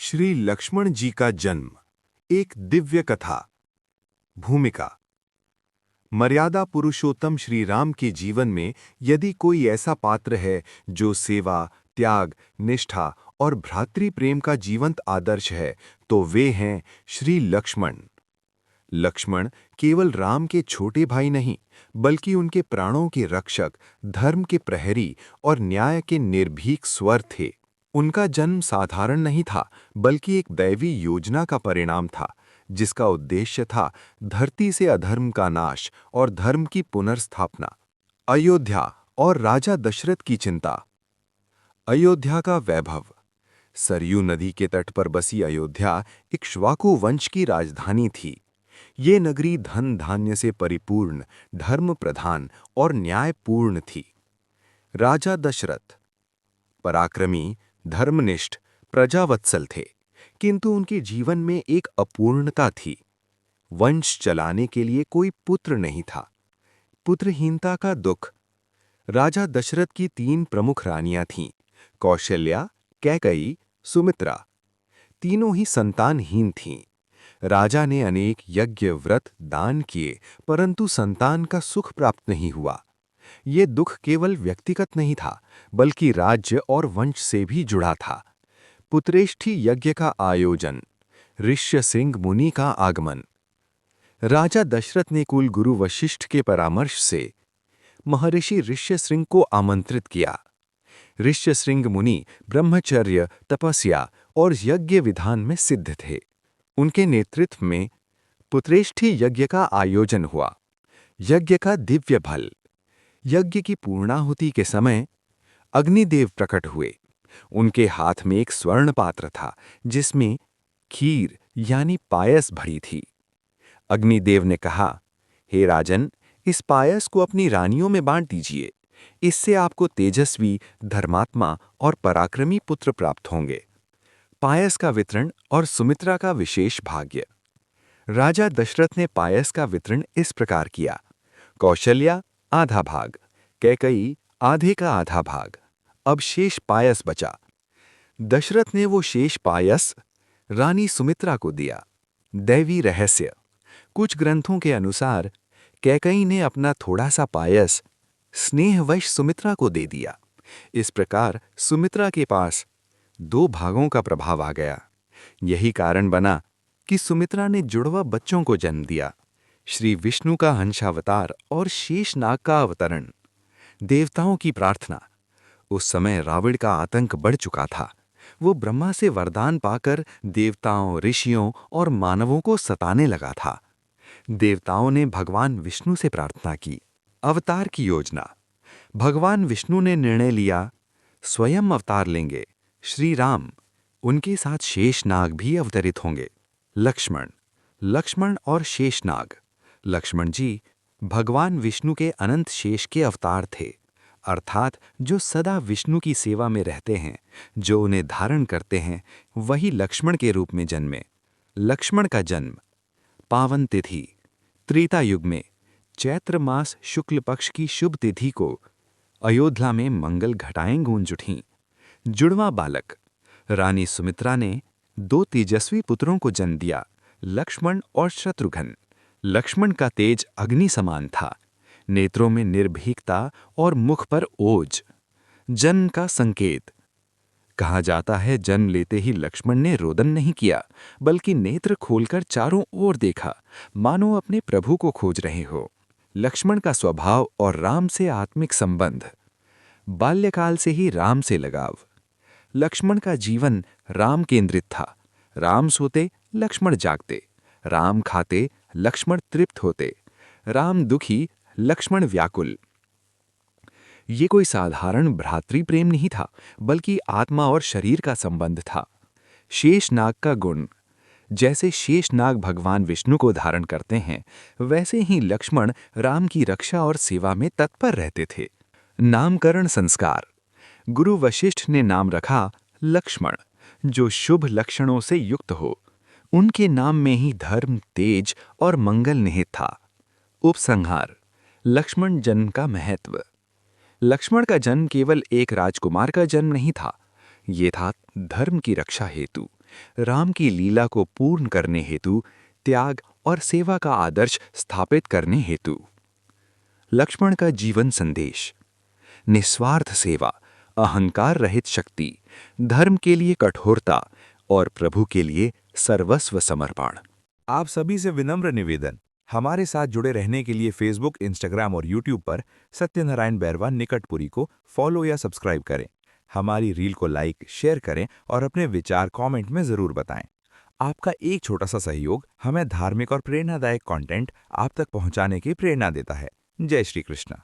श्री लक्ष्मण जी का जन्म। एक दिव्य कथा। भूमिका। मर्यादा पुरुषोत्तम श्री राम के जीवन में यदि कोई ऐसा पात्र है जो सेवा, त्याग, निष्ठा और भ्रातृप्रेम का जीवंत आदर्श है, तो वे हैं श्री लक्ष्मण। लक्ष्मण केवल राम के छोटे भाई नहीं, बल्कि उनके प्राणों के रक्षक, धर्म के प्रहरी और न्याय के निर्भीक स्वर थे। उनका जन्म साधारण नहीं था, बल्कि एक दैवी योजना का परिणाम था, जिसका उद्देश्य था धरती से अधर्म का नाश और धर्म की पुनर्स्थापना। अयोध्या और राजा दशरथ की चिंता। अयोध्या का वैभव। सरयू नदी के तट पर बसी अयोध्या इक्ष्वाकु वंश की राजधानी थी। ये नगरी धन धान्य से परिपूर्ण, धर्म प्रधान और न्यायपूर्ण थी। राजा दशरथ पराक्रमी, धर्मनिष्ठ, प्रजावत्सल थे, किंतु उनके जीवन में एक अपूर्णता थी। वंश चलाने के लिए कोई पुत्र नहीं था। पुत्रहीनता का दुख। राजा दशरथ की 3 प्रमुख रानियां थीं, कौशल्या, कैकई, सुमित्रा। तीनों ही संतानहीन थीं। राजा ने अनेक यज्ञ, व्रत, दान किए, परंतु संतान का सुख प्राप्त नहीं हुआ। ये दुख केवल व्यक्तिगत नहीं था, बल्कि राज्य और वंश से भी जुड़ा था। पुत्रेष्ठी यज्ञ का आयोजन। ऋष्यशृंग मुनि का आगमन। राजा दशरथ ने कुल गुरु वशिष्ठ के परामर्श से महर्षि ऋष्यशृंग को आमंत्रित किया। ऋष्यशृंग मुनि ब्रह्मचर्य, तपस्या और यज्ञ विधान में सिद्ध थे। उनके नेतृत्व में पुत्रेष्ठी यज्ञ का आयोजन हुआ। यज्ञ का दिव्य फल। यज्ञ की पूर्णाहुति के समय अग्निदेव प्रकट हुए। उनके हाथ में एक स्वर्ण पात्र था, जिसमें खीर यानी पायस भरी थी। अग्निदेव ने कहा, हे राजन, इस पायस को अपनी रानियों में बांट दीजिए। इससे आपको तेजस्वी, धर्मात्मा और पराक्रमी पुत्र प्राप्त होंगे। पायस का वितरण और सुमित्रा का विशेष भाग्य। राजा दशरथ ने पायस का वितरण इस प्रकार किया। कौशल्या आधा भाग, कैकई आधे का आधा भाग। अब शेष पायस बचा। दशरथ ने वो शेष पायस रानी सुमित्रा को दिया। दैवी रहस्य। कुछ ग्रंथों के अनुसार कैकई ने अपना थोड़ा सा पायस स्नेहवश सुमित्रा को दे दिया। इस प्रकार सुमित्रा के पास 2 भागों का प्रभाव आ गया। यही कारण बना कि सुमित्रा ने जुड़वा बच्चों को जन्म दिया। श्री विष्णु का हंसावतार और शेषनाग का अवतरण। देवताओं की प्रार्थना। उस समय रावण का आतंक बढ़ चुका था। वो ब्रह्मा से वरदान पाकर देवताओं, ऋषियों और मानवों को सताने लगा था। देवताओं ने भगवान विष्णु से प्रार्थना की। अवतार की योजना। भगवान विष्णु ने निर्णय लिया, स्वयं अवतार लेंगे। श्री राम, उनके साथ शेषनाग भी अवतरित होंगे। लक्ष्मण। लक्ष्मण और शेषनाग। लक्ष्मण जी भगवान विष्णु के अनंत शेष के अवतार थे, अर्थात जो सदा विष्णु की सेवा में रहते हैं, जो उन्हें धारण करते हैं, वही लक्ष्मण के रूप में जन्मे। लक्ष्मण का जन्म। पावन तिथि। त्रेता युग में चैत्र मास शुक्ल पक्ष की शुभ तिथि को अयोध्या में मंगल घटाएं गूंज उठीं। जुड़वा बालक। रानी सुमित्रा ने 2 तेजस्वी पुत्रों को जन्म दिया, लक्ष्मण और शत्रुघ्न। लक्ष्मण का तेज अग्नि समान था, नेत्रों में निर्भीकता और मुख पर ओज। जन्म का संकेत। कहा जाता है, जन्म लेते ही लक्ष्मण ने रोदन नहीं किया, बल्कि नेत्र खोलकर चारों ओर देखा, मानो अपने प्रभु को खोज रहे हो। लक्ष्मण का स्वभाव और राम से आत्मिक संबंध। बाल्यकाल से ही राम से लगाव। लक्ष्मण का जीवन राम केंद्रित था। राम सोते, लक्ष्मण जागते। राम खाते, लक्ष्मण तृप्त होते। राम दुखी, लक्ष्मण व्याकुल। ये कोई साधारण भ्रातृप्रेम नहीं था, बल्कि आत्मा और शरीर का संबंध था। शेषनाग का गुण। जैसे शेषनाग भगवान विष्णु को धारण करते हैं, वैसे ही लक्ष्मण राम की रक्षा और सेवा में तत्पर रहते थे। नामकरण संस्कार। गुरु वशिष्ठ ने नाम रखा लक्ष्मण, जो शुभ लक्षणों से युक्त हो। उनके नाम में ही धर्म, तेज और मंगल निहित था। उपसंहार। लक्ष्मण जन्म का महत्व। लक्ष्मण का जन्म केवल एक राजकुमार का जन्म नहीं था, ये था धर्म की रक्षा हेतु, राम की लीला को पूर्ण करने हेतु, त्याग और सेवा का आदर्श स्थापित करने हेतु। लक्ष्मण का जीवन संदेश: निस्वार्थ सेवा, अहंकार रहित शक्ति, धर्म के लिए कठोरता और प्रभु के लिए सर्वस्व समर्पण। आप सभी से विनम्र निवेदन, हमारे साथ जुड़े रहने के लिए फेसबुक, इंस्टाग्राम और यूट्यूब पर सत्यनारायण बैरवा निकटपुरी को फॉलो या सब्सक्राइब करें। हमारी रील को लाइक, शेयर करें और अपने विचार कमेंट में ज़रूर बताएं। आपका एक छोटा सा सहयोग हमें धार्मिक और प्रेरणादायक कंटेंट आप तक पहुंचाने की प्रेरणा देता है। जय श्री कृष्ण।